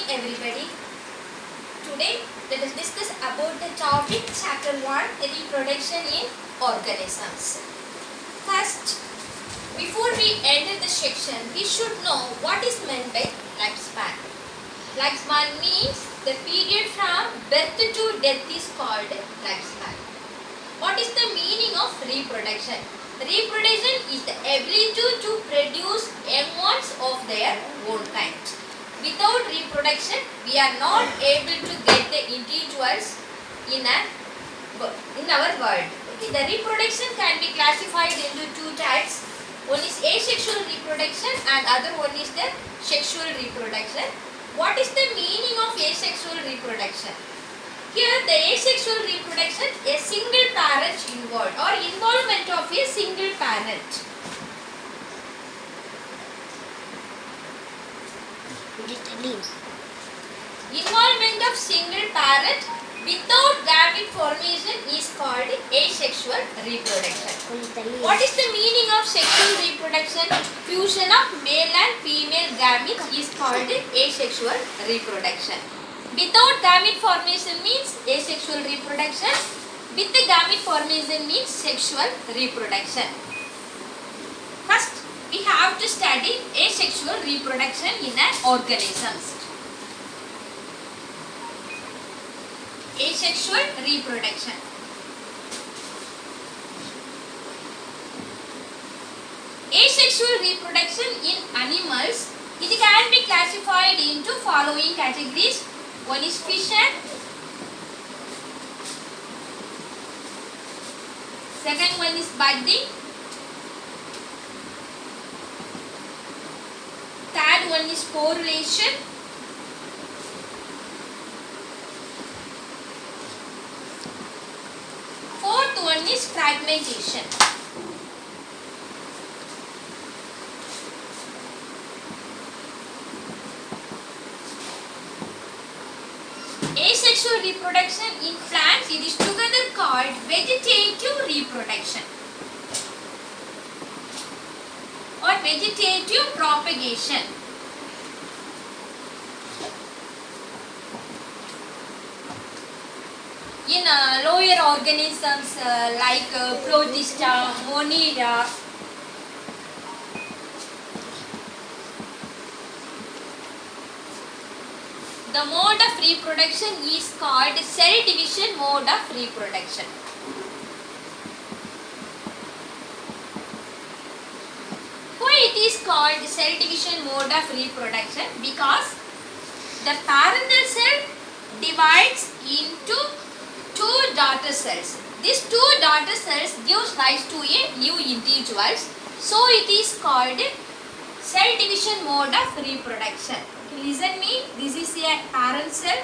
everybody. Today let us discuss about the topic chapter 1, reproduction in organisms. First, before we enter the section, we should know what is meant by lifespan. Lifespan means the period from birth to death is called lifespan. What is the meaning of reproduction? Reproduction is the ability to produce young ones of their own kind. Without reproduction, we are not able to get the individuals in our world. Okay, the reproduction can be classified into two types. One is asexual reproduction and other one is the sexual reproduction. What is the meaning of asexual reproduction? Here the asexual reproduction, a single parent involved or involvement of a single parent. Involvement of single parent without gamete formation is called asexual reproduction. What is the meaning of sexual reproduction? Fusion of male and female gametes is called asexual reproduction. Without gamete formation means asexual reproduction. With the gamete formation means sexual reproduction. First, we have to study asexual reproduction in an organisms. Asexual reproduction. Asexual reproduction in animals, it can be classified into following categories. One is fission, second one is budding, third one is correlation, fourth one is fragmentation. Asexual reproduction in plants, it is together called vegetative reproduction or vegetative propagation. In lower organisms like Protista, Monera, the mode of reproduction is called cell division mode of reproduction. Why it is called cell division mode of reproduction? Because the parental cell divides into two daughter cells. These two daughter cells gives rise to a new individuals. So it is called cell division mode of reproduction. Listen me, this is a parent cell.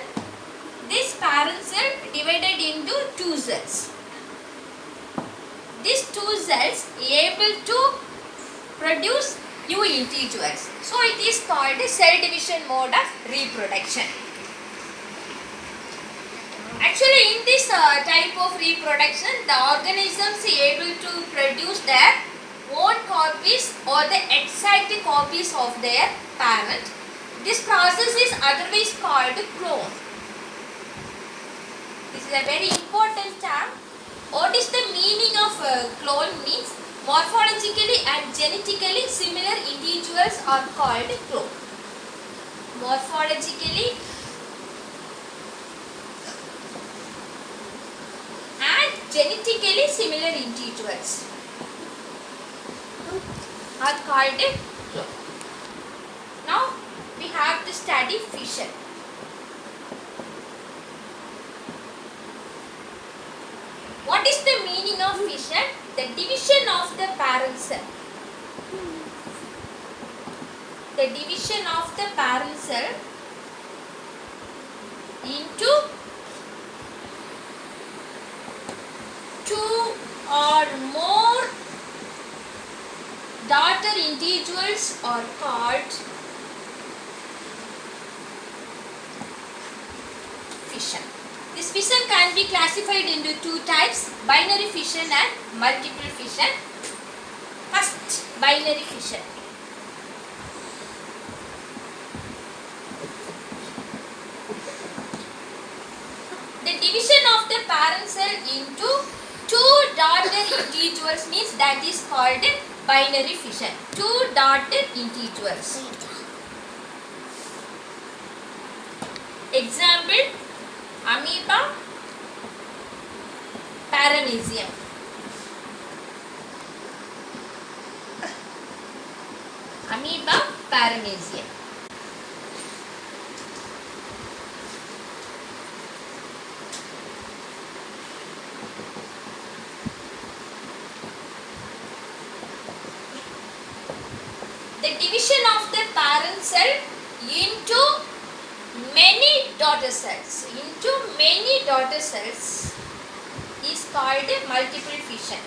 This parent cell divided into two cells. These two cells able to produce new individuals. So it is called cell division mode of reproduction. Actually in this type of reproduction, the organisms are able to produce their own copies or the exact copies of their parent. This process is otherwise called clone. This is a very important term. What is the meaning of clone means? Morphologically and genetically similar individuals are called clone. Morphologically and genetically similar individuals are called clone. Now we have to study fission. What is the meaning of fission? The division of the parent cell. The division of the parent cell into two or more daughter individuals are called fission. This fission can be classified into two types, binary fission and multiple fission. First, binary fission. parent cell into two daughter individuals means that is called binary fission. Two daughter individuals. Example, amoeba, paramecium. Amoeba, paramecium. The division of the parent cell into many daughter cells is called multiple fission.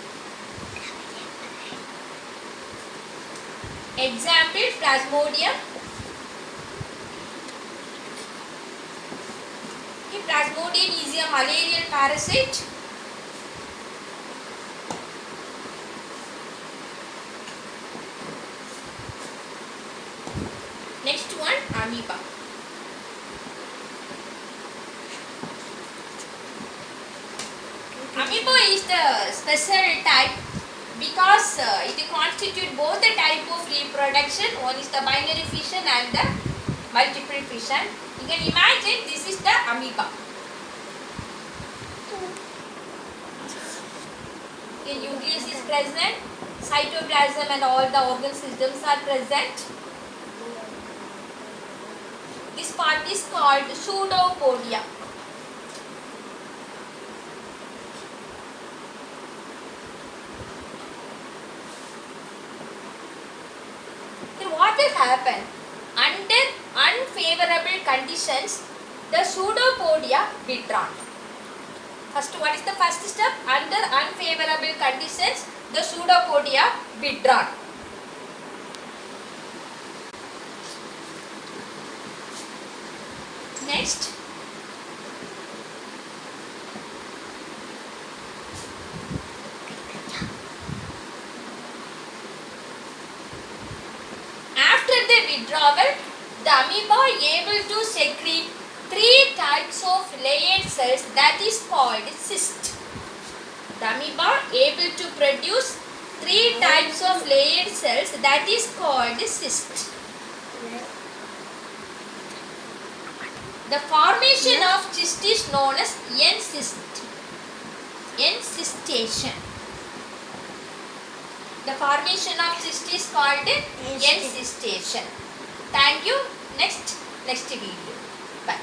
Example, Plasmodium. Plasmodium is a malarial parasite. Next one, amoeba. Amoeba is the special type because it constitutes both the type of reproduction. One is the binary fission and the multiple fission. You can imagine this is the amoeba. The nucleus is present, cytoplasm and all the organ systems are present. This part is called pseudopodia. Then what will happen? Under unfavorable conditions, the pseudopodia withdrawn. First, what is the first step? Under unfavorable conditions, the pseudopodia withdrawn. Next, after the withdrawal, the amoeba is able to secrete three types of layered cells that is called cyst. The amoeba able to produce three types of layered cells that is called cyst. The formation of cyst is known as encystation. The formation of cyst is called encystation. Thank you. Next video. Bye.